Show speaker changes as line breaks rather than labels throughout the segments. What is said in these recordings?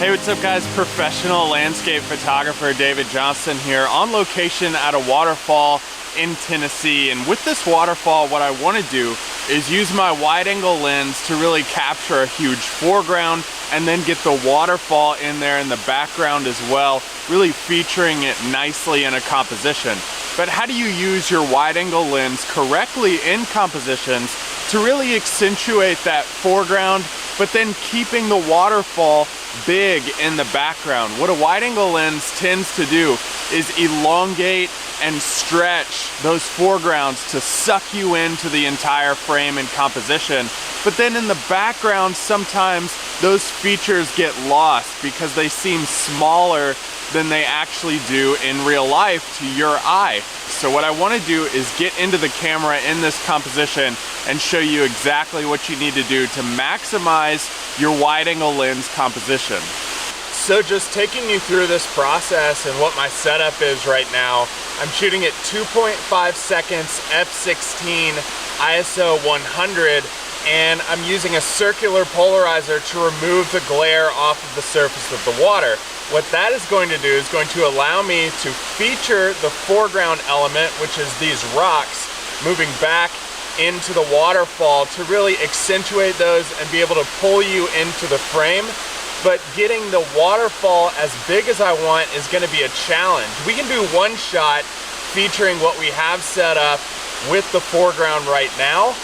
Hey, what's up guys? Professional landscape photographer David Johnston here on location at a waterfall in Tennessee. And with this waterfall, what I want to do is use my wide angle lens to really capture a huge foreground and then get the waterfall in there in the background as well, really featuring it nicely in a composition. But how do you use your wide angle lens correctly in compositions to really accentuate that foreground, but then keeping the waterfall big in the background? What a wide angle lens tends to do is elongate and stretch those foregrounds to suck you into the entire frame and composition. But then in the background, sometimes those features get lost because they seem smaller than they actually do in real life to your eye. So what I want to do is get into the camera in this composition and show you exactly what you need to do to maximize your wide angle lens composition. So just taking you through this process and what my setup is right now, I'm shooting at 2.5 seconds f/16 ISO 100, and I'm using a circular polarizer to remove the glare off of the surface of the water. What that is going to do is going to allow me to feature the foreground element, which is these rocks moving back into the waterfall, to really accentuate those and be able to pull you into the frame. But getting the waterfall as big as I want is going to be a challenge. We can do one shot featuring what we have set up with the foreground right now.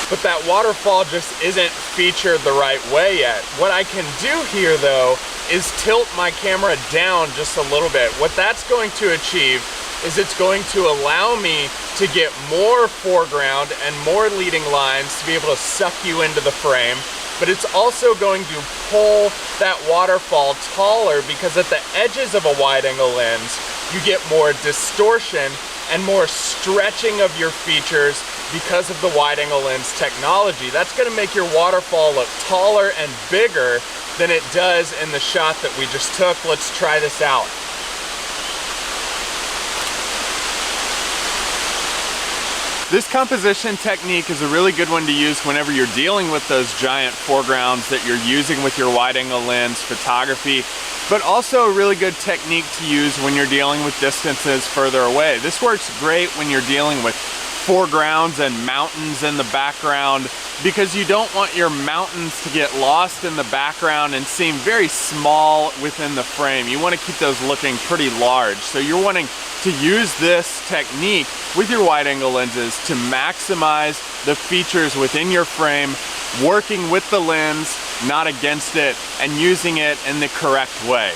But that waterfall just isn't featured the right way yet. What I can do here though is tilt my camera down just a little bit. What that's going to achieve is it's going to allow me to get more foreground and more leading lines to be able to suck you into the frame. But it's also going to pull that waterfall taller, because at the edges of a wide angle lens, you get more distortion and more stretching of your features because of the wide angle lens technology. That's going to make your waterfall look taller and bigger than it does in the shot that we just took. Let's try this out. This composition technique is a really good one to use whenever you're dealing with those giant foregrounds that you're using with your wide angle lens photography, but also a really good technique to use when you're dealing with distances further away. This works great when you're dealing with foregrounds and mountains in the background, because you don't want your mountains to get lost in the background and seem very small within the frame. You want to keep those looking pretty large. So you're wanting to use this technique with your wide angle lenses to maximize the features within your frame, working with the lens, not against it, and using it in the correct way.